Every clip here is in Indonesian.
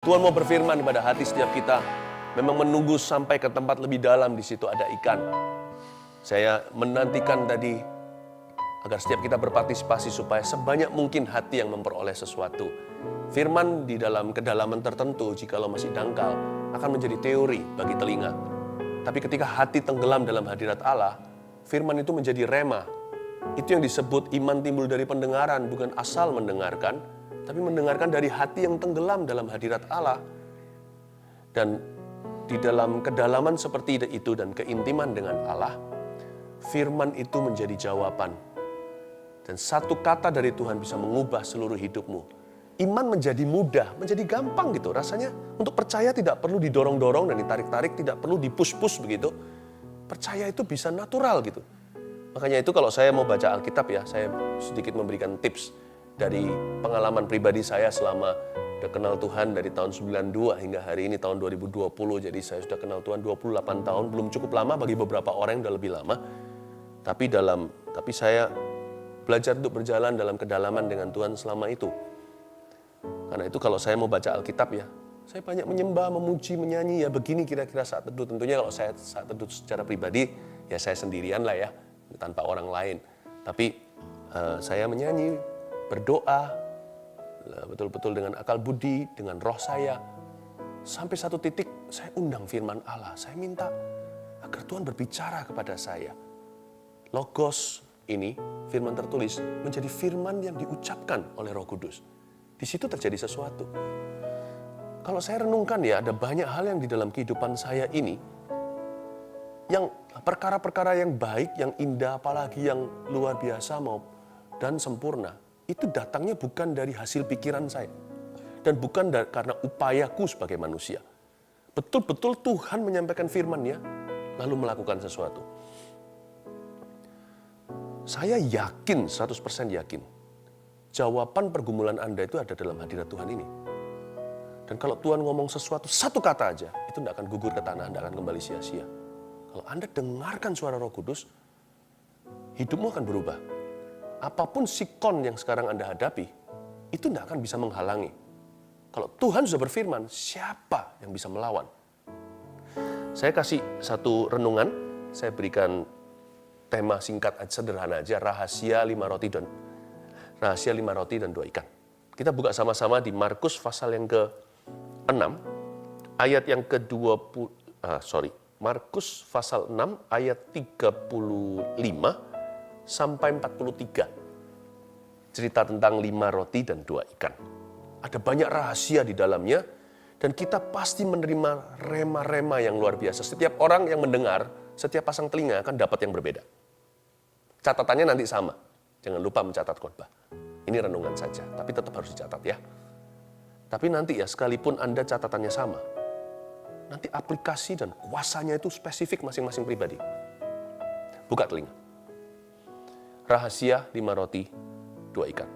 Tuhan mau berfirman kepada hati setiap kita. Memang menunggu sampai ke tempat lebih dalam, di situ ada ikan. Saya menantikan tadi agar setiap kita berpartisipasi supaya sebanyak mungkin hati yang memperoleh sesuatu. Firman di dalam kedalaman tertentu, jikalau masih dangkal, akan menjadi teori bagi telinga. Tapi ketika hati tenggelam dalam hadirat Allah, firman itu menjadi rema. Itu yang disebut iman timbul dari pendengaran, bukan asal mendengarkan, tapi mendengarkan dari hati yang tenggelam dalam hadirat Allah. Dan di dalam kedalaman seperti itu dan keintiman dengan Allah, firman itu menjadi jawaban. Dan satu kata dari Tuhan bisa mengubah seluruh hidupmu. Iman menjadi mudah, menjadi gampang gitu. Rasanya untuk percaya tidak perlu didorong-dorong dan ditarik-tarik, tidak perlu dipush-push begitu. Percaya itu bisa natural gitu. Makanya itu kalau saya mau baca Alkitab ya, saya sedikit memberikan tips dari pengalaman pribadi saya selama udah kenal Tuhan dari tahun 92 hingga hari ini tahun 2020. Jadi saya sudah kenal Tuhan 28 tahun, belum cukup lama bagi beberapa orang yang udah lebih lama. Tapi saya belajar untuk berjalan dalam kedalaman dengan Tuhan selama itu. Karena itu kalau saya mau baca Alkitab ya, saya banyak menyembah, memuji, menyanyi ya, begini kira-kira saat teduh. Tentunya kalau saya saat teduh secara pribadi ya saya sendirian lah ya, tanpa orang lain. Tapi saya menyanyi, berdoa, betul-betul dengan akal budi, dengan roh saya. Sampai satu titik saya undang firman Allah. Saya minta agar Tuhan berbicara kepada saya. Logos ini, firman tertulis, menjadi firman yang diucapkan oleh Roh Kudus. Di situ terjadi sesuatu. Kalau saya renungkan ya, ada banyak hal yang di dalam kehidupan saya ini, yang perkara-perkara yang baik, yang indah, apalagi yang luar biasa dan sempurna, itu datangnya bukan dari hasil pikiran saya. Dan bukan karena upayaku sebagai manusia. Betul-betul Tuhan menyampaikan firman-Nya, lalu melakukan sesuatu. Saya yakin, 100% yakin, jawaban pergumulan Anda itu ada dalam hadirat Tuhan ini. Dan kalau Tuhan ngomong sesuatu, satu kata aja, itu tidak akan gugur ke tanah, tidak akan kembali sia-sia. Kalau Anda dengarkan suara Roh Kudus, hidupmu akan berubah. Apapun sikon yang sekarang Anda hadapi, itu tidak akan bisa menghalangi. Kalau Tuhan sudah berfirman, siapa yang bisa melawan? Saya kasih satu renungan, saya berikan tema singkat sederhana aja, rahasia 5 roti dan 2 ikan. Kita buka sama-sama di Markus pasal yang ke-6, ayat yang Markus pasal 6 ayat 35 sampai 43. Cerita tentang 5 roti dan 2 ikan. Ada banyak rahasia di dalamnya dan kita pasti menerima rema-rema yang luar biasa. Setiap orang yang mendengar, setiap pasang telinga akan dapat yang berbeda. Catatannya nanti sama. Jangan lupa mencatat khotbah. Ini renungan saja, tapi tetap harus dicatat ya. Tapi nanti ya, sekalipun Anda catatannya sama, nanti aplikasi dan kuasanya itu spesifik masing-masing pribadi. Buka telinga. Rahasia 5 roti, 2 ikan.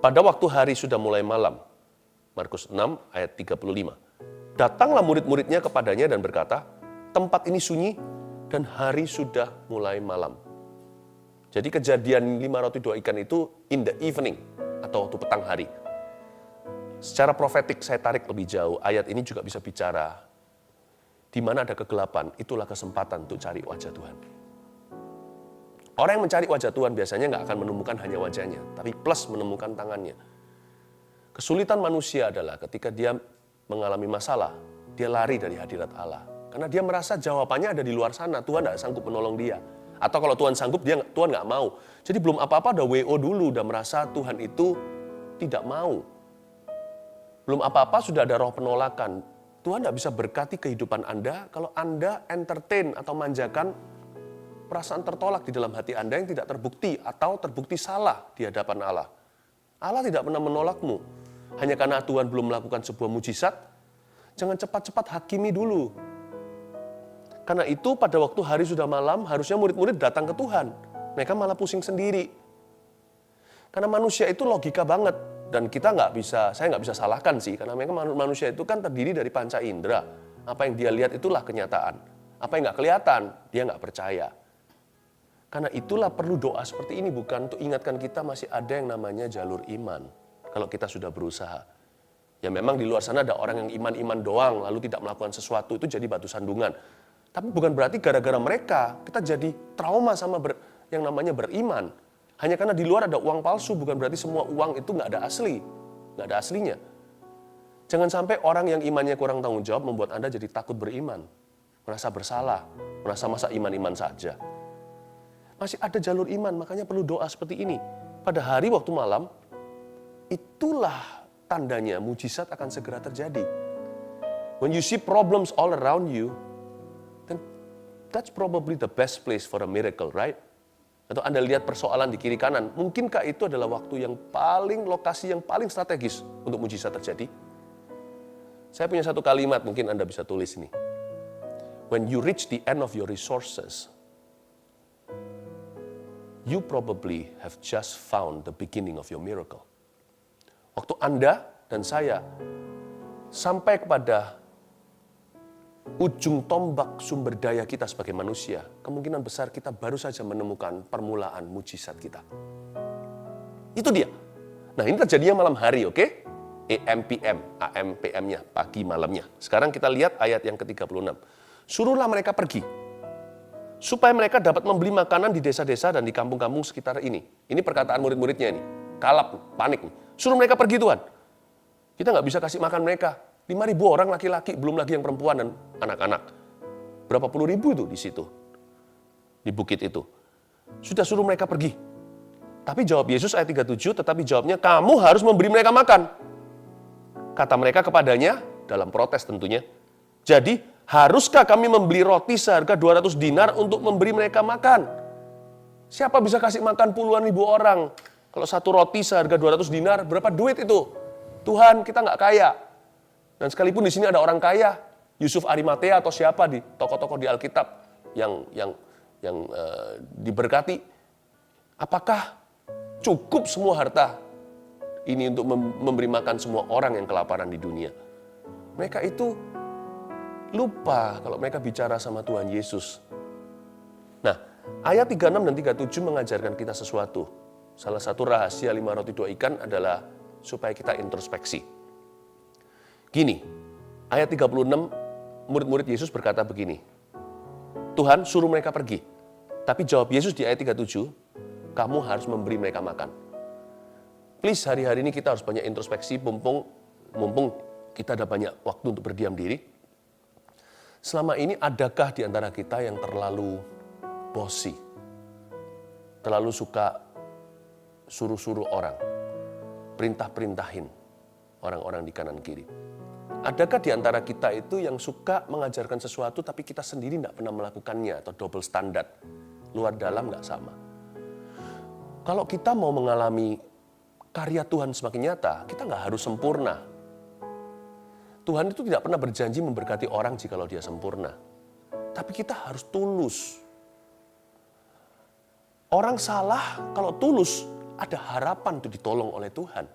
Pada waktu hari sudah mulai malam, Markus 6 ayat 35. Datanglah murid-muridnya kepadanya dan berkata, tempat ini sunyi dan hari sudah mulai malam. Jadi kejadian 5 roti 2 ikan itu in the evening atau waktu petang hari. Secara profetik saya tarik lebih jauh, ayat ini juga bisa bicara di mana ada kegelapan, itulah kesempatan untuk cari wajah Tuhan. Orang yang mencari wajah Tuhan biasanya nggak akan menemukan hanya wajahnya, tapi plus menemukan tangannya. Kesulitan manusia adalah ketika dia mengalami masalah, dia lari dari hadirat Allah. Karena dia merasa jawabannya ada di luar sana, Tuhan nggak sanggup menolong dia. Atau kalau Tuhan sanggup, Tuhan nggak mau. Jadi belum apa-apa udah WO dulu, udah merasa Tuhan itu tidak mau. Belum apa-apa sudah ada roh penolakan. Tuhan nggak bisa berkati kehidupan Anda kalau Anda entertain atau manjakan perasaan tertolak di dalam hati Anda yang tidak terbukti atau terbukti salah di hadapan Allah. Allah tidak pernah menolakmu. Hanya karena Tuhan belum melakukan sebuah mujizat, jangan cepat-cepat hakimi dulu. Karena itu pada waktu hari sudah malam, harusnya murid-murid datang ke Tuhan. Mereka malah pusing sendiri. Karena manusia itu logika banget. Dan saya nggak bisa salahkan sih. Karena mereka manusia itu kan terdiri dari panca indera. Apa yang dia lihat itulah kenyataan. Apa yang nggak kelihatan, dia nggak percaya. Karena itulah perlu doa seperti ini, bukan untuk ingatkan kita masih ada yang namanya jalur iman. Kalau kita sudah berusaha. Ya memang di luar sana ada orang yang iman-iman doang, lalu tidak melakukan sesuatu, itu jadi batu sandungan. Tapi bukan berarti gara-gara mereka, kita jadi trauma sama yang namanya beriman. Hanya karena di luar ada uang palsu, bukan berarti semua uang itu nggak ada asli. Nggak ada aslinya. Jangan sampai orang yang imannya kurang tanggung jawab membuat Anda jadi takut beriman. Merasa bersalah, merasa masa iman-iman saja. Masih ada jalur iman, makanya perlu doa seperti ini. Pada hari waktu malam, itulah tandanya mujizat akan segera terjadi. When you see problems all around you, then that's probably the best place for a miracle, right? Atau Anda lihat persoalan di kiri kanan, mungkinkah itu adalah waktu yang lokasi yang paling strategis untuk mujizat terjadi? Saya punya satu kalimat, mungkin Anda bisa tulis ini. When you reach the end of your resources, you probably have just found the beginning of your miracle. Waktu Anda dan saya sampai kepada ujung tombak sumber daya kita sebagai manusia, kemungkinan besar kita baru saja menemukan permulaan mujizat kita. Itu dia. Nah, ini terjadinya malam hari, oke? AM, PM, AM, PM-nya, pagi malamnya. Sekarang kita lihat ayat yang ke-36. Suruhlah mereka pergi, supaya mereka dapat membeli makanan di desa-desa dan di kampung-kampung sekitar ini. Ini perkataan murid-muridnya ini. Kalap, panik. Suruh mereka pergi, Tuhan. Kita nggak bisa kasih makan mereka. 5.000 orang laki-laki, belum lagi yang perempuan dan anak-anak. Berapa puluh ribu itu di situ, di bukit itu. Sudah suruh mereka pergi. Tapi jawab Yesus ayat 37, tetapi jawabnya, kamu harus memberi mereka makan. Kata mereka kepadanya, dalam protes tentunya, jadi haruskah kami membeli roti seharga 200 dinar untuk memberi mereka makan? Siapa bisa kasih makan puluhan ribu orang? Kalau satu roti seharga 200 dinar, berapa duit itu? Tuhan, kita nggak kaya. Dan sekalipun di sini ada orang kaya, Yusuf Arimatea atau siapa di tokoh-tokoh di Alkitab yang diberkati, apakah cukup semua harta ini untuk memberi makan semua orang yang kelaparan di dunia? Mereka itu lupa kalau mereka bicara sama Tuhan Yesus. Nah, ayat 36 dan 37 mengajarkan kita sesuatu. Salah satu rahasia 5 roti 2 ikan adalah supaya kita introspeksi. Gini, ayat 36, murid-murid Yesus berkata begini, Tuhan suruh mereka pergi. Tapi jawab Yesus di ayat 37, kamu harus memberi mereka makan. Please, hari-hari ini kita harus banyak introspeksi, mumpung kita ada banyak waktu untuk berdiam diri. Selama ini adakah di antara kita yang terlalu bossy, terlalu suka suruh-suruh orang, perintah-perintahin orang-orang di kanan kiri? Adakah di antara kita itu yang suka mengajarkan sesuatu tapi kita sendiri tidak pernah melakukannya atau double standard, luar dalam nggak sama? Kalau kita mau mengalami karya Tuhan semakin nyata, kita nggak harus sempurna. Tuhan itu tidak pernah berjanji memberkati orang jikalau dia sempurna. Tapi kita harus tulus. Orang salah kalau tulus, ada harapan untuk ditolong oleh Tuhan.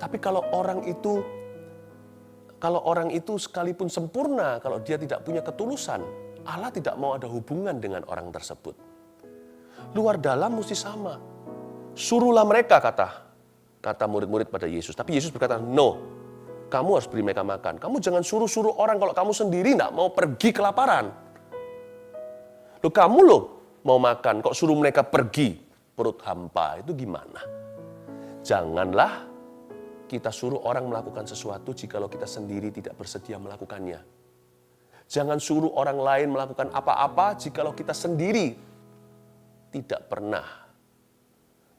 Tapi kalau orang itu sekalipun sempurna, kalau dia tidak punya ketulusan, Allah tidak mau ada hubungan dengan orang tersebut. Luar dalam mesti sama. Suruhlah mereka, kata murid-murid pada Yesus. Tapi Yesus berkata, no, kamu harus beri mereka makan. Kamu jangan suruh-suruh orang kalau kamu sendiri tidak mau pergi kelaparan. Kamu mau makan, kok suruh mereka pergi perut hampa, itu gimana? Janganlah kita suruh orang melakukan sesuatu jikalau kita sendiri tidak bersedia melakukannya. Jangan suruh orang lain melakukan apa-apa jikalau kita sendiri tidak pernah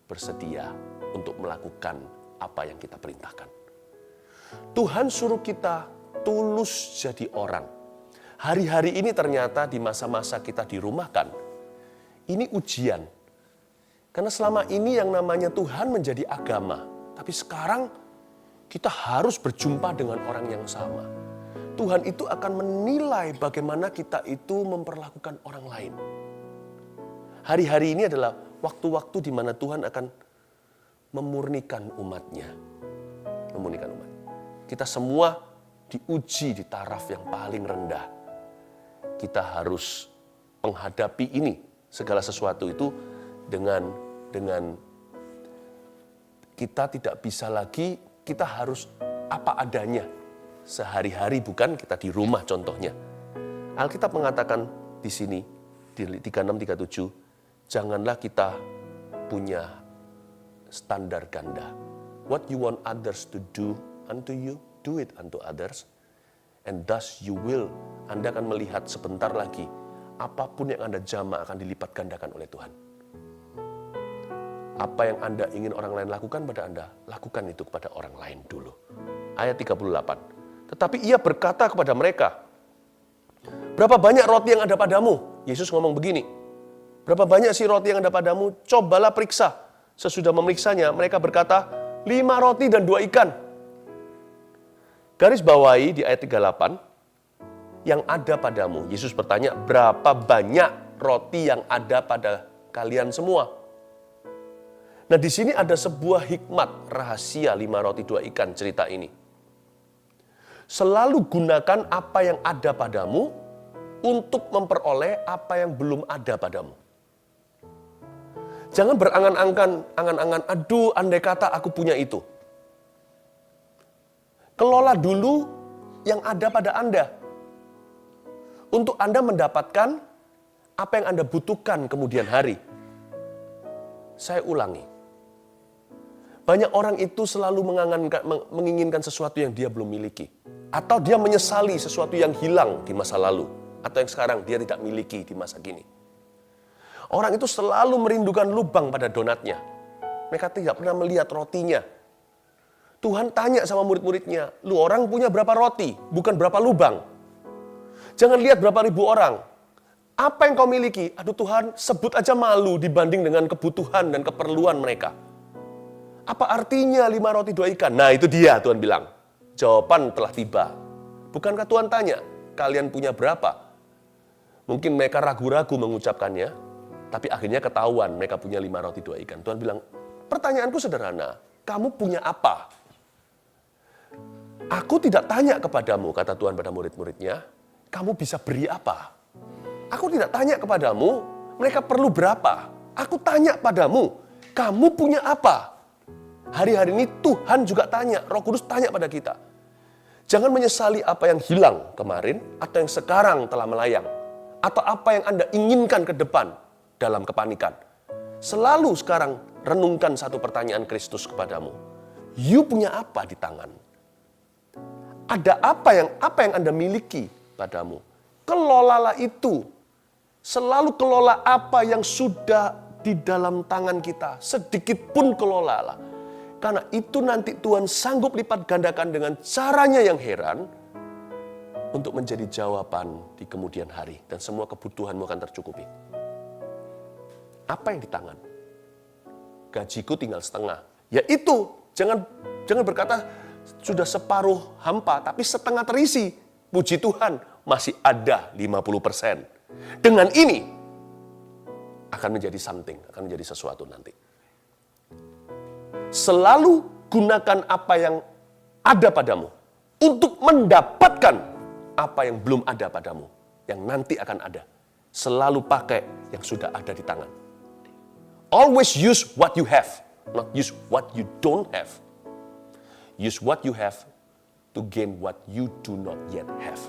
bersedia untuk melakukan apa yang kita perintahkan. Tuhan suruh kita tulus jadi orang. Hari-hari ini ternyata di masa-masa kita dirumahkan, ini ujian. Karena selama ini yang namanya Tuhan menjadi agama. Tapi sekarang kita harus berjumpa dengan orang yang sama. Tuhan itu akan menilai bagaimana kita itu memperlakukan orang lain. Hari-hari ini adalah waktu-waktu di mana Tuhan akan memurnikan umatnya. Memurnikan umat. Kita semua diuji di taraf yang paling rendah. Kita harus menghadapi ini, segala sesuatu itu dengan kita tidak bisa lagi, kita harus apa adanya. Sehari-hari bukan, kita di rumah contohnya. Alkitab mengatakan di sini, di 36-37, janganlah kita punya standar ganda. What you want others to do unto you, do it unto others. And thus you will, Anda akan melihat sebentar lagi, apapun yang Anda jama akan dilipat gandakan oleh Tuhan. Apa yang Anda ingin orang lain lakukan pada Anda, lakukan itu kepada orang lain dulu. Ayat 38. Tetapi ia berkata kepada mereka, berapa banyak roti yang ada padamu? Yesus ngomong begini, berapa banyak sih roti yang ada padamu? Cobalah periksa. Sesudah memeriksanya, mereka berkata, 5 roti dan 2 ikan. Garis bawahi di ayat 38, yang ada padamu. Yesus bertanya, berapa banyak roti yang ada pada kalian semua? Nah, di sini ada sebuah hikmat rahasia 5 roti 2 ikan cerita ini. Selalu gunakan apa yang ada padamu untuk memperoleh apa yang belum ada padamu. Jangan berangan-angan, aduh andai kata aku punya itu. Kelola dulu yang ada pada Anda. Untuk Anda mendapatkan apa yang Anda butuhkan kemudian hari. Saya ulangi. Banyak orang itu selalu menginginkan sesuatu yang dia belum miliki. Atau dia menyesali sesuatu yang hilang di masa lalu. Atau yang sekarang dia tidak miliki di masa kini. Orang itu selalu merindukan lubang pada donatnya. Mereka tidak pernah melihat rotinya. Tuhan tanya sama murid-muridnya, lu orang punya berapa roti, bukan berapa lubang. Jangan lihat berapa ribu orang. Apa yang kau miliki? Aduh Tuhan, sebut aja malu dibanding dengan kebutuhan dan keperluan mereka. Apa artinya 5 roti 2 ikan? Nah itu dia Tuhan bilang. Jawaban telah tiba. Bukankah Tuhan tanya, kalian punya berapa? Mungkin mereka ragu-ragu mengucapkannya, tapi akhirnya ketahuan mereka punya 5 roti 2 ikan. Tuhan bilang, pertanyaanku sederhana, kamu punya apa? Aku tidak tanya kepadamu, kata Tuhan pada murid-muridnya, kamu bisa beri apa? Aku tidak tanya kepadamu, mereka perlu berapa? Aku tanya padamu, kamu punya apa? Hari-hari ini Tuhan juga tanya, Roh Kudus tanya pada kita. Jangan menyesali apa yang hilang kemarin, atau yang sekarang telah melayang. Atau apa yang Anda inginkan ke depan dalam kepanikan. Selalu sekarang renungkan satu pertanyaan Kristus kepadamu. You punya apa di tangan? Ada apa yang Anda miliki padamu? Kelolalah itu. Selalu kelola apa yang sudah di dalam tangan kita. Sedikit pun kelolalah. Karena itu nanti Tuhan sanggup lipat gandakan dengan caranya yang heran untuk menjadi jawaban di kemudian hari. Dan semua kebutuhanmu akan tercukupi. Apa yang di tangan? Gajiku tinggal setengah. Ya itu, jangan berkata sudah separuh hampa, tapi setengah terisi. Puji Tuhan, masih ada 50%. Dengan ini, akan menjadi something, akan menjadi sesuatu nanti. Selalu gunakan apa yang ada padamu, untuk mendapatkan apa yang belum ada padamu, yang nanti akan ada. Selalu pakai yang sudah ada di tangan. Always use what you have, not use what you don't have. Use what you have to gain what you do not yet have.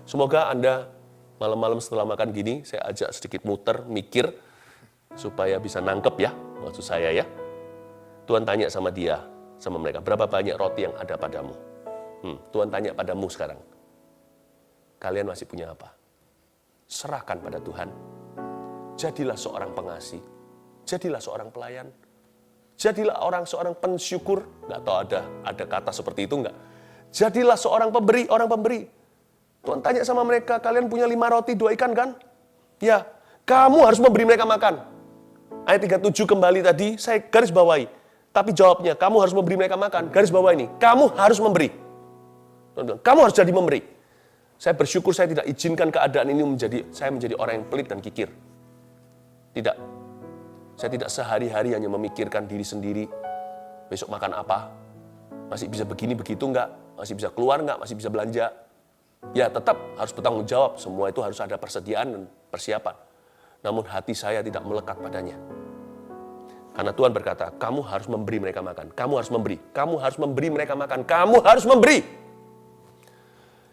Semoga Anda malam-malam setelah makan gini, saya ajak sedikit muter, mikir, supaya bisa nangkep ya, maksud saya ya. Tuhan tanya sama dia, sama mereka, berapa banyak roti yang ada padamu? Tuhan tanya padamu sekarang, kalian masih punya apa? Serahkan pada Tuhan. Jadilah seorang pengasih, jadilah seorang pelayan, jadilah seorang pensyukur. Nggak tahu ada kata seperti itu nggak? Jadilah seorang pemberi, orang pemberi. Tuhan tanya sama mereka, kalian punya 5 roti 2 ikan kan? Ya, kamu harus memberi mereka makan. Ayat 37 kembali tadi, saya garis bawahi. Tapi jawabnya, kamu harus memberi mereka makan. Garis bawah ini, kamu harus memberi. Tuhan bilang, kamu harus jadi memberi. Saya bersyukur saya tidak izinkan keadaan ini saya menjadi orang yang pelit dan kikir. Tidak. Saya tidak sehari-hari hanya memikirkan diri sendiri. Besok makan apa? Masih bisa begini, begitu enggak? Masih bisa keluar enggak? Masih bisa belanja? Ya tetap harus bertanggung jawab. Semua itu harus ada persediaan dan persiapan. Namun hati saya tidak melekat padanya. Karena Tuhan berkata, kamu harus memberi mereka makan. Kamu harus memberi. Kamu harus memberi mereka makan. Kamu harus memberi.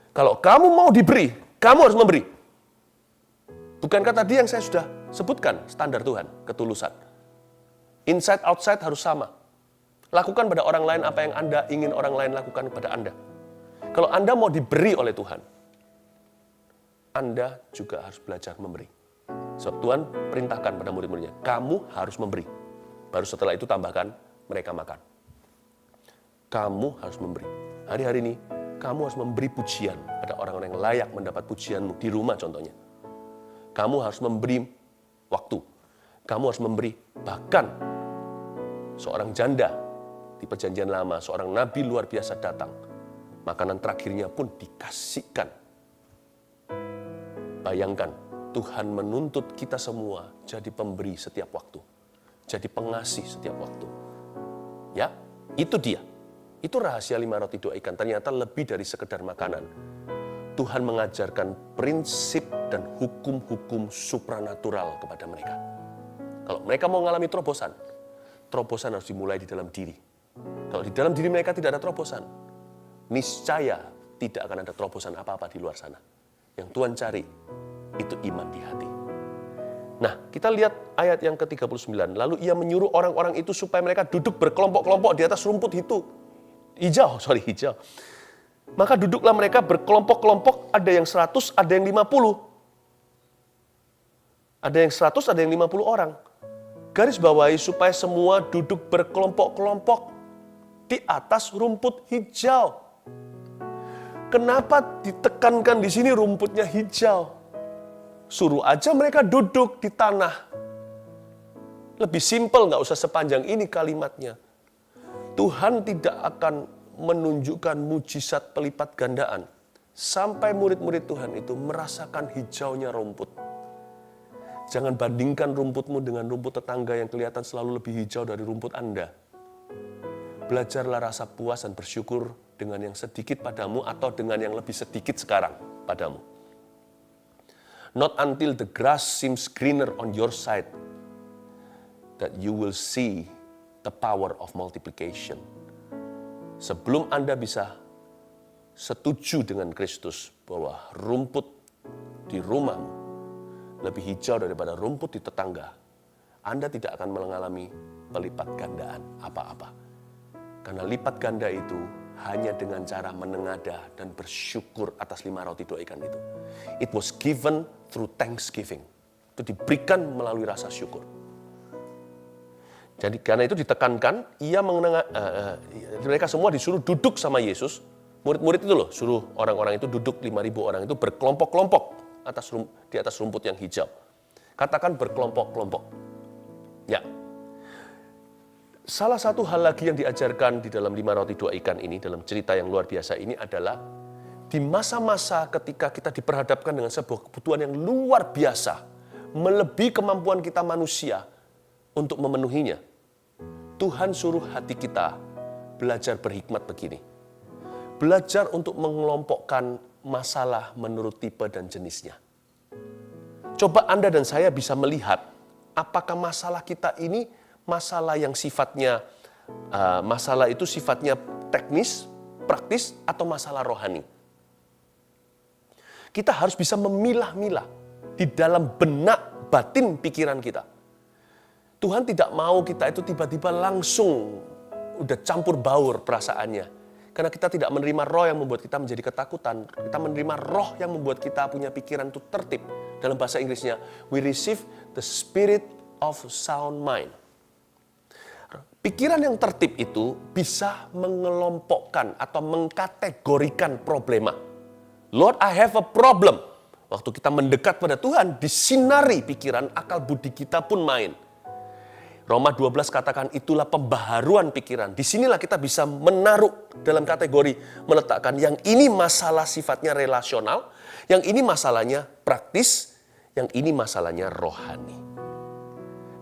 Kalau kamu mau diberi, kamu harus memberi. Bukankah tadi yang saya sudah sebutkan, standar Tuhan, ketulusan. Inside, outside harus sama. Lakukan pada orang lain apa yang Anda ingin orang lain lakukan kepada Anda. Kalau Anda mau diberi oleh Tuhan, Anda juga harus belajar memberi. Sebab Tuhan perintahkan pada murid-muridnya, kamu harus memberi. Baru setelah itu tambahkan, mereka makan. Kamu harus memberi. Hari-hari ini, kamu harus memberi pujian pada orang-orang yang layak mendapat pujianmu. Di rumah contohnya. Kamu harus memberi waktu. Kamu harus memberi bahkan seorang janda di perjanjian lama, seorang nabi luar biasa datang. Makanan terakhirnya pun dikasihkan. Bayangkan, Tuhan menuntut kita semua jadi pemberi setiap waktu. Jadi pengasih setiap waktu. Ya, itu dia. Itu rahasia 5 roti 2 ikan. Ternyata lebih dari sekedar makanan. Tuhan mengajarkan prinsip dan hukum-hukum supranatural kepada mereka. Kalau mereka mau mengalami terobosan, terobosan harus dimulai di dalam diri. Kalau di dalam diri mereka tidak ada terobosan, niscaya tidak akan ada terobosan apa-apa di luar sana. Yang Tuhan cari, itu iman di hati. Nah, kita lihat ayat yang ke-39. Lalu ia menyuruh orang-orang itu supaya mereka duduk berkelompok-kelompok di atas rumput hijau. Maka duduklah mereka berkelompok-kelompok, ada yang 100, ada yang 50. Ada yang 100, ada yang 50 orang. Garis bawahi supaya semua duduk berkelompok-kelompok di atas rumput hijau. Kenapa ditekankan di sini rumputnya hijau? Suruh aja mereka duduk di tanah. Lebih simpel, nggak usah sepanjang ini kalimatnya. Tuhan tidak akan menunjukkan mujizat pelipat gandaan sampai murid-murid Tuhan itu merasakan hijaunya rumput. Jangan bandingkan rumputmu dengan rumput tetangga yang kelihatan selalu lebih hijau dari rumput Anda. Belajarlah rasa puas dan bersyukur dengan yang sedikit padamu atau dengan yang lebih sedikit sekarang padamu. Not until the grass seems greener on your side that you will see the power of multiplication. Sebelum Anda bisa setuju dengan Kristus bahwa rumput di rumahmu lebih hijau daripada rumput di tetangga, Anda tidak akan mengalami pelipat gandaan apa-apa. Karena lipat ganda itu hanya dengan cara menengadah dan bersyukur atas 5 roti 2 ikan itu. It was given through thanksgiving. Itu diberikan melalui rasa syukur. Jadi karena itu ditekankan, mereka semua disuruh duduk sama Yesus. Murid-murid itu loh, suruh orang-orang itu duduk, 5.000 orang itu berkelompok-kelompok di atas rumput yang hijau. Katakan berkelompok-kelompok. Ya. Salah satu hal lagi yang diajarkan di dalam 5 roti 2 ikan ini, dalam cerita yang luar biasa ini adalah di masa-masa ketika kita diperhadapkan dengan sebuah kebutuhan yang luar biasa, melebihi kemampuan kita manusia untuk memenuhinya. Tuhan suruh hati kita belajar berhikmat begini. Belajar untuk mengelompokkan masalah menurut tipe dan jenisnya. Coba Anda dan saya bisa melihat apakah masalah kita ini masalah yang sifatnya, masalah itu sifatnya teknis, praktis, atau masalah rohani. Kita harus bisa memilah-milah di dalam benak batin pikiran kita. Tuhan tidak mau kita itu tiba-tiba langsung udah campur baur perasaannya. Karena kita tidak menerima roh yang membuat kita menjadi ketakutan. Kita menerima roh yang membuat kita punya pikiran itu tertib. Dalam bahasa Inggrisnya, we receive the spirit of sound mind. Pikiran yang tertib itu bisa mengelompokkan atau mengkategorikan problema. Lord, I have a problem. Waktu kita mendekat pada Tuhan, disinari pikiran, akal budi kita pun main. Roma 12 katakan itulah pembaharuan pikiran. Disinilah kita bisa menaruh dalam kategori, meletakkan yang ini masalah sifatnya relasional, yang ini masalahnya praktis, yang ini masalahnya rohani.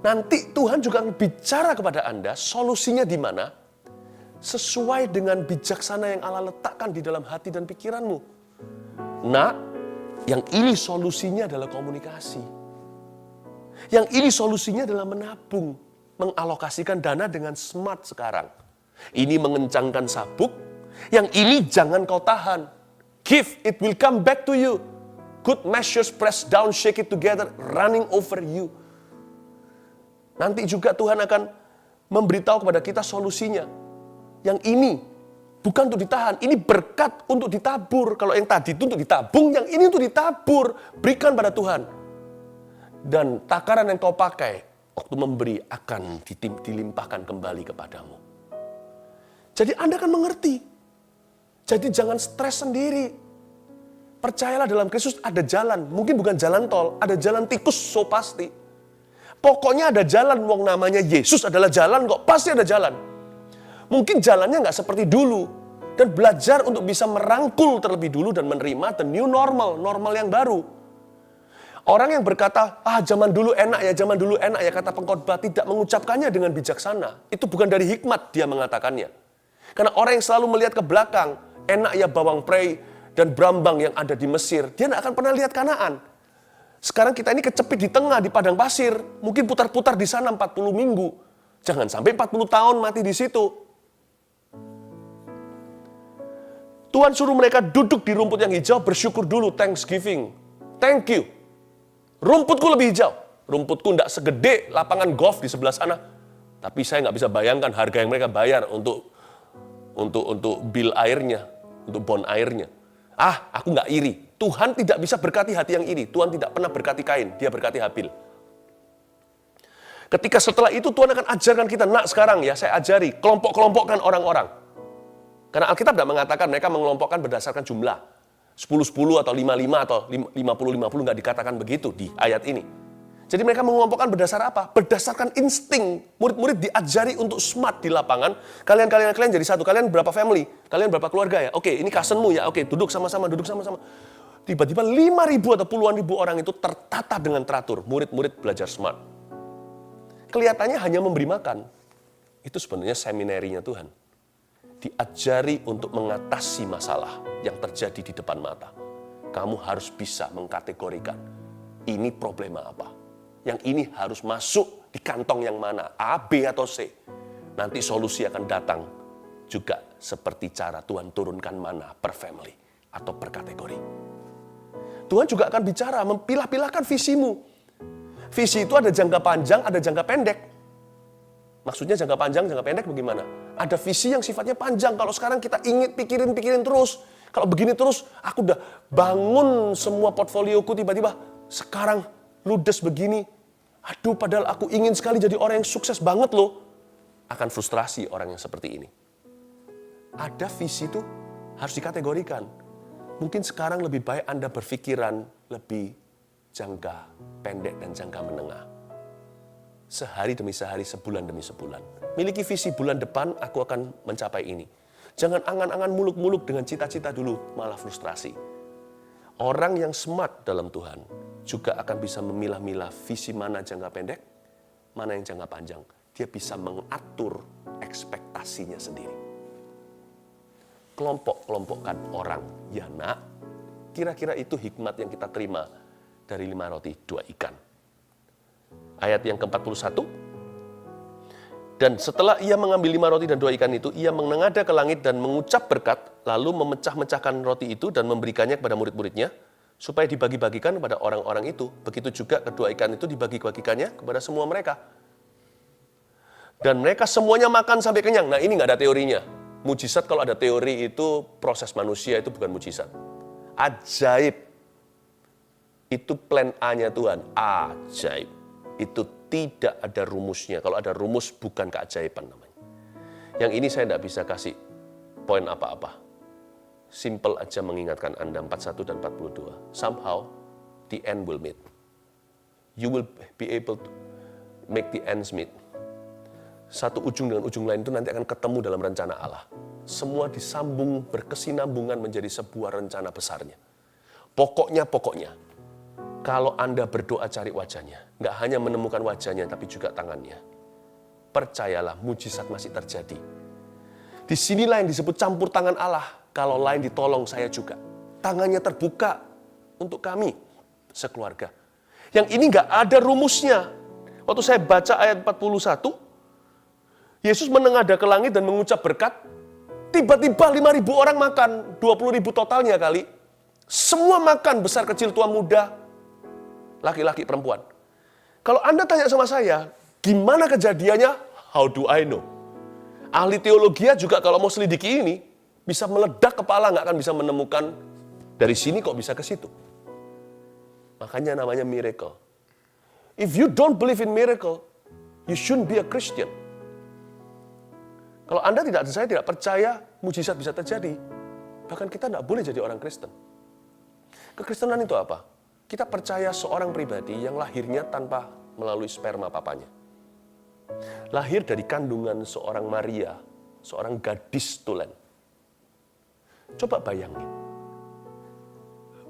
Nanti Tuhan juga bicara kepada Anda, solusinya di mana? Sesuai dengan bijaksana yang Allah letakkan di dalam hati dan pikiranmu. Nah, yang ini solusinya adalah komunikasi. Yang ini solusinya adalah menabung. mengalokasikan dana dengan smart sekarang. Ini mengencangkan sabuk, yang ini jangan kau tahan. Give, it will come back to you. Good measures press down, shake it together, running over you. Nanti juga Tuhan akan memberitahu kepada kita solusinya. Yang ini bukan untuk ditahan, ini berkat untuk ditabur. Kalau yang tadi itu untuk ditabung, yang ini untuk ditabur. Berikan pada Tuhan. Dan takaran yang kau pakai waktu memberi akan dilimpahkan kembali kepadamu. Jadi Anda akan mengerti. Jadi jangan stres sendiri. Percayalah dalam Kristus ada jalan. Mungkin bukan jalan tol, ada jalan tikus, so pasti. Pokoknya ada jalan, wong namanya Yesus adalah jalan kok, pasti ada jalan. Mungkin jalannya nggak seperti dulu. Dan belajar untuk bisa merangkul terlebih dulu dan menerima the new normal, normal yang baru. Orang yang berkata, zaman dulu enak ya, kata pengkhotbah, tidak mengucapkannya dengan bijaksana. Itu bukan dari hikmat dia mengatakannya. Karena orang yang selalu melihat ke belakang, enak ya bawang prei dan brambang yang ada di Mesir, dia tidak akan pernah lihat Kanaan. Sekarang kita ini kecepit di tengah, di padang pasir, mungkin putar-putar di sana 40 minggu. Jangan sampai 40 tahun mati di situ. Tuhan suruh mereka duduk di rumput yang hijau, bersyukur dulu, thanksgiving. Thank you. Rumputku lebih hijau. Rumputku tidak segede lapangan golf di sebelah sana. Tapi saya nggak bisa bayangkan harga yang mereka bayar untuk bil airnya, untuk bon airnya. Aku nggak iri. Tuhan tidak bisa berkati hati yang iri. Tuhan tidak pernah berkati Kain, dia berkati Habil. Ketika setelah itu Tuhan akan ajarkan kita, sekarang ya saya ajari, kelompok-kelompokkan orang-orang. Karena Alkitab tidak mengatakan mereka mengelompokkan berdasarkan jumlah. 10-10 atau 5-5 atau 50-50 nggak dikatakan begitu di ayat ini. Jadi mereka mengelompokkan berdasar apa? Berdasarkan insting. Murid-murid diajari untuk smart di lapangan. Kalian jadi satu. Kalian berapa family? Kalian berapa keluarga ya? Oke, ini cousinmu ya. Oke, duduk sama-sama. Tiba-tiba 5.000 atau puluhan ribu orang itu tertata dengan teratur. Murid-murid belajar smart. Kelihatannya hanya memberi makan. Itu sebenarnya seminarinya Tuhan. Diajari untuk mengatasi masalah yang terjadi di depan mata. Kamu harus bisa mengkategorikan. Ini problema apa? Yang ini harus masuk di kantong yang mana? A, B, atau C? Nanti solusi akan datang juga seperti cara Tuhan turunkan mana per family atau per kategori. Tuhan juga akan bicara, mempilah-pilahkan visimu. Visi itu ada jangka panjang, ada jangka pendek. Maksudnya jangka panjang, jangka pendek bagaimana? Ada visi yang sifatnya panjang. Kalau sekarang kita ingin pikirin terus. Kalau begini terus, aku udah bangun semua portfolioku tiba-tiba. Sekarang ludes begini. Aduh, padahal aku ingin sekali jadi orang yang sukses banget loh. Akan frustrasi orang yang seperti ini. Ada visi itu harus dikategorikan. Mungkin sekarang lebih baik Anda berpikiran lebih jangka pendek dan jangka menengah. Sehari demi sehari, sebulan demi sebulan. Miliki visi bulan depan, aku akan mencapai ini. Jangan angan-angan muluk-muluk dengan cita-cita dulu, malah frustrasi. Orang yang smart dalam Tuhan juga akan bisa memilah-milah visi mana jangka pendek, mana yang jangka panjang. Dia bisa mengatur ekspektasinya sendiri. Kelompok-kelompokkan orang, ya nak, kira-kira itu hikmat yang kita terima dari 5 roti 2 ikan. Ayat yang ke-41. Dan setelah ia mengambil 5 roti dan 2 ikan itu, ia menengadah ke langit dan mengucap berkat, lalu memecah-mecahkan roti itu dan memberikannya kepada murid-muridnya, supaya dibagi-bagikan kepada orang-orang itu. Begitu juga kedua ikan itu dibagi-bagikannya kepada semua mereka. Dan mereka semuanya makan sampai kenyang. Nah, ini nggak ada teorinya. Mujizat kalau ada teori itu proses manusia, itu bukan mujizat. Ajaib. Itu plan A-nya Tuhan. Ajaib. Itu tidak ada rumusnya. Kalau ada rumus, bukan keajaiban namanya. Yang ini saya tidak bisa kasih poin apa-apa. Simple aja mengingatkan Anda 41 dan 42. Somehow, the end will meet. You will be able to make the ends meet. Satu ujung dengan ujung lain itu nanti akan ketemu dalam rencana Allah. Semua disambung, berkesinambungan menjadi sebuah rencana besarnya. Pokoknya, kalau Anda berdoa cari wajahnya, nggak hanya menemukan wajahnya, tapi juga tangannya. Percayalah, mujizat masih terjadi. Disinilah yang disebut campur tangan Allah. Kalau lain ditolong, saya juga. Tangannya terbuka untuk kami, sekeluarga. Yang ini nggak ada rumusnya. Waktu saya baca ayat 41, Yesus menengadah ke langit dan mengucap berkat. Tiba-tiba 5.000 orang makan, 20.000 totalnya kali. Semua makan, besar kecil tua muda, laki-laki perempuan. Kalau Anda tanya sama saya, gimana kejadiannya? How do I know? Ahli teologi juga kalau mau selidiki ini, bisa meledak kepala, nggak akan bisa menemukan dari sini kok bisa ke situ. Makanya namanya miracle. If you don't believe in miracle, you shouldn't be a Christian. Kalau saya tidak percaya mujizat bisa terjadi, bahkan kita tidak boleh jadi orang Kristen. Kekristenan itu apa? Kita percaya seorang pribadi yang lahirnya tanpa melalui sperma papanya. Lahir dari kandungan seorang Maria, seorang gadis tulen. Coba bayangin.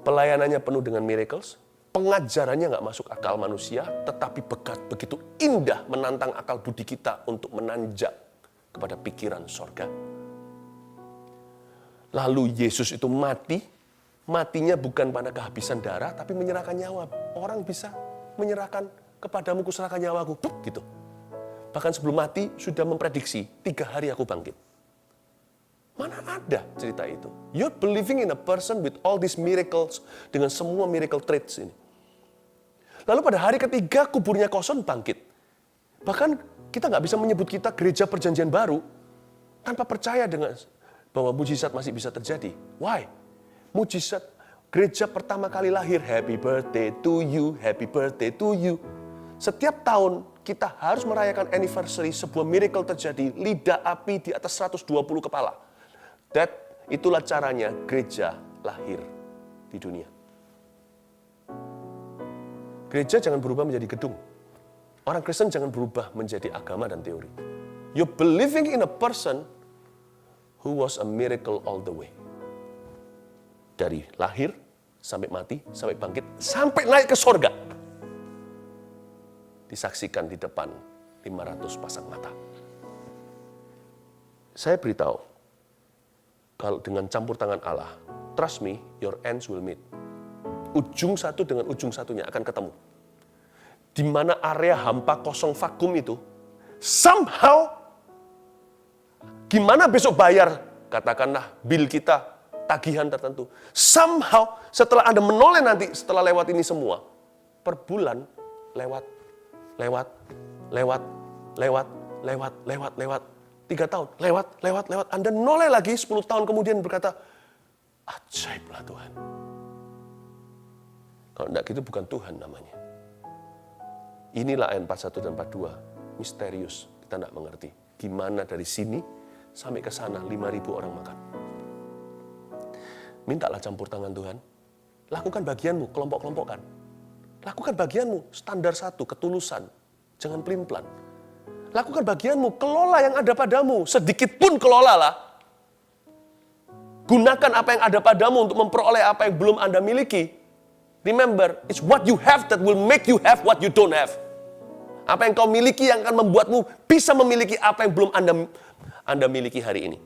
Pelayanannya penuh dengan miracles, pengajarannya nggak masuk akal manusia, tetapi begitu indah menantang akal budi kita untuk menanjak kepada pikiran sorga. Lalu Yesus itu matinya bukan pada kehabisan darah, tapi menyerahkan nyawa. Orang bisa menyerahkan kepadamu, kuserahkan nyawaku, gitu. Bahkan sebelum mati sudah memprediksi, 3 hari aku bangkit. Mana ada cerita itu? You're believing in a person with all these miracles, dengan semua miracle traits ini. Lalu pada hari ketiga kuburnya kosong, bangkit. Bahkan kita nggak bisa menyebut kita gereja perjanjian baru tanpa percaya dengan bahwa mujizat masih bisa terjadi. Why? Mujizat gereja pertama kali lahir, happy birthday to you, happy birthday to you. Setiap tahun kita harus merayakan anniversary sebuah miracle terjadi, lidah api di atas 120 kepala. Itulah caranya gereja lahir di dunia. Gereja jangan berubah menjadi gedung. Orang Kristen jangan berubah menjadi agama dan teori. You're believing in a person who was a miracle all the way. Dari lahir, sampai mati, sampai bangkit, sampai naik ke sorga. Disaksikan di depan 500 pasang mata. Saya beritahu, kalau dengan campur tangan Allah, trust me, your ends will meet. Ujung satu dengan ujung satunya akan ketemu. Di mana area hampa kosong vakum itu, somehow, gimana besok bayar, katakanlah bill kita, tagihan tertentu. Somehow, setelah Anda menoleh nanti, setelah lewat ini semua, per bulan, lewat. 3 tahun, lewat. Anda noleh lagi 10 tahun kemudian berkata, ajaiblah Tuhan. Kalau tidak gitu bukan Tuhan namanya. Inilah ayat 41 dan 42, misterius, kita tidak mengerti. Gimana dari sini sampai ke sana 5.000 orang makan. Mintalah campur tangan Tuhan. Lakukan bagianmu, kelompok-kelompokkan. Lakukan bagianmu, standar 1, ketulusan. Jangan pelin-pelan. Lakukan bagianmu, kelola yang ada padamu. Sedikit pun kelolalah. Gunakan apa yang ada padamu untuk memperoleh apa yang belum Anda miliki. Remember, it's what you have that will make you have what you don't have. Apa yang kau miliki yang akan membuatmu bisa memiliki apa yang belum Anda miliki hari ini.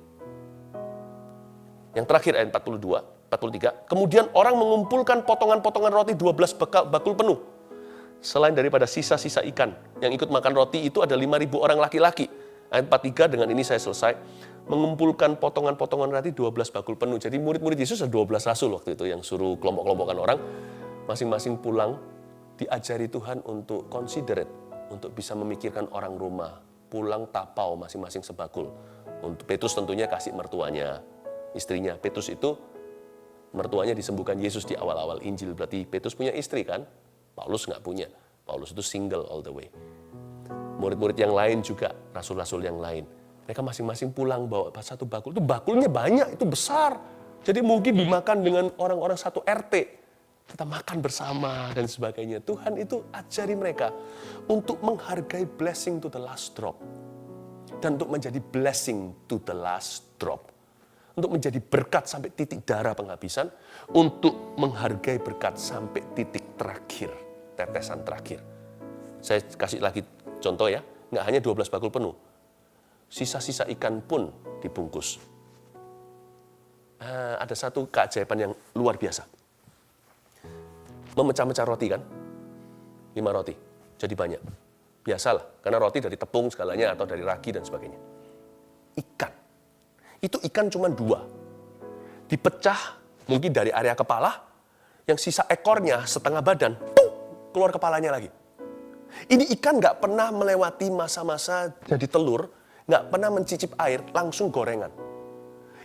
Yang terakhir ayat 43. Kemudian orang mengumpulkan potongan-potongan roti 12 bakul penuh. Selain daripada sisa-sisa ikan yang ikut makan roti itu ada 5.000 orang laki-laki. Ayat 43, dengan ini saya selesai. Mengumpulkan potongan-potongan roti 12 bakul penuh. Jadi murid-murid Yesus ada 12 rasul waktu itu yang suruh kelompok-kelompokkan orang. Masing-masing pulang diajari Tuhan untuk considerate, untuk bisa memikirkan orang rumah. Pulang tapau masing-masing sebakul. Untuk Petrus tentunya kasih mertuanya, istrinya. Petrus itu mertuanya disembuhkan Yesus di awal-awal Injil. Berarti Petrus punya istri kan? Paulus nggak punya. Paulus itu single all the way. Murid-murid yang lain juga, rasul-rasul yang lain. Mereka masing-masing pulang bawa satu bakul. Itu bakulnya banyak, itu besar. Jadi mungkin dimakan dengan orang-orang satu RT. Kita makan bersama dan sebagainya. Tuhan itu ajari mereka untuk menghargai blessing to the last drop. Dan untuk menjadi blessing to the last drop. Untuk menjadi berkat sampai titik darah penghabisan. Untuk menghargai berkat sampai titik terakhir. Tetesan terakhir. Saya kasih lagi contoh ya. Nggak hanya 12 bakul penuh. Sisa-sisa ikan pun dibungkus. Ada satu keajaiban yang luar biasa. Memecah-mecah roti kan. 5 roti. Jadi banyak. Biasalah, karena roti dari tepung segalanya atau dari ragi dan sebagainya. Ikan. Itu ikan cuma 2. Dipecah mungkin dari area kepala, yang sisa ekornya setengah badan, keluar kepalanya lagi. Ini ikan nggak pernah melewati masa-masa jadi telur, nggak pernah mencicip air, langsung gorengan.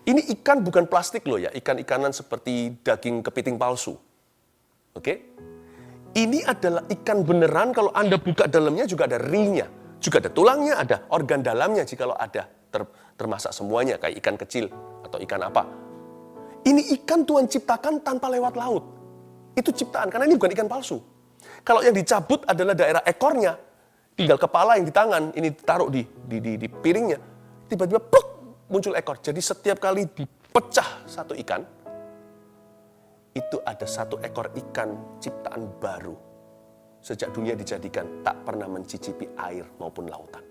Ini ikan bukan plastik loh ya, ikan-ikanan seperti daging kepiting palsu. Oke? Ini adalah ikan beneran, kalau Anda buka dalamnya juga ada ringnya. Juga ada tulangnya, ada organ dalamnya jikalau ada. Termasak semuanya, kayak ikan kecil atau ikan apa. Ini ikan Tuhan ciptakan tanpa lewat laut. Itu ciptaan, karena ini bukan ikan palsu. Kalau yang dicabut adalah daerah ekornya, tinggal kepala yang di tangan, ini ditaruh di piringnya, tiba-tiba pluk, muncul ekor. Jadi setiap kali dipecah satu ikan, itu ada satu ekor ikan ciptaan baru. Sejak dunia dijadikan, tak pernah mencicipi air maupun lautan.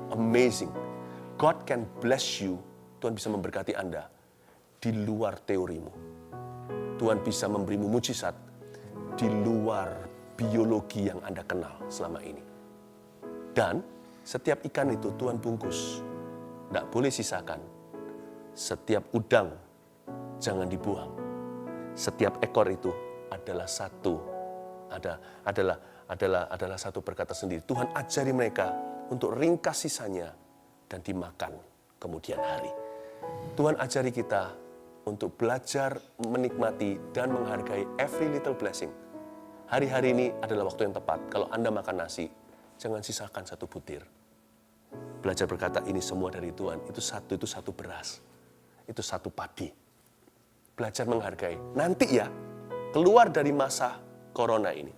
Amazing. God can bless you. Tuhan bisa memberkati Anda di luar teorimu. Tuhan bisa memberimu mujizat di luar biologi yang Anda kenal selama ini. Dan setiap ikan itu Tuhan bungkus. Tidak boleh sisakan. Setiap udang jangan dibuang. Setiap ekor itu adalah satu berkat tersendiri. Tuhan ajari mereka untuk ringkas sisanya dan dimakan kemudian hari. Tuhan ajari kita untuk belajar menikmati dan menghargai every little blessing. Hari-hari ini adalah waktu yang tepat. Kalau Anda makan nasi, jangan sisakan satu butir. Belajar berkata ini semua dari Tuhan. Itu satu beras. Itu satu padi. Belajar menghargai. Nanti ya, keluar dari masa corona ini,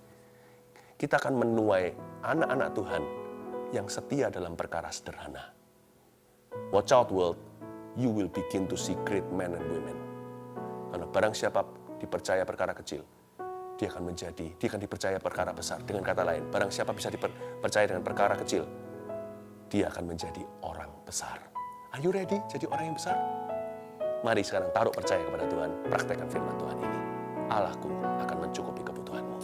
kita akan menuai anak-anak Tuhan yang setia dalam perkara sederhana. Watch out world, you will begin to see great men and women. Karena barang siapa dipercaya perkara kecil, dia akan dipercaya perkara besar. Dengan kata lain, barang siapa bisa dipercaya dengan perkara kecil, dia akan menjadi orang besar. Are you ready jadi orang yang besar? Mari sekarang taruh percaya kepada Tuhan, praktekkan firman Tuhan ini. Allahku akan mencukupi kebutuhanmu.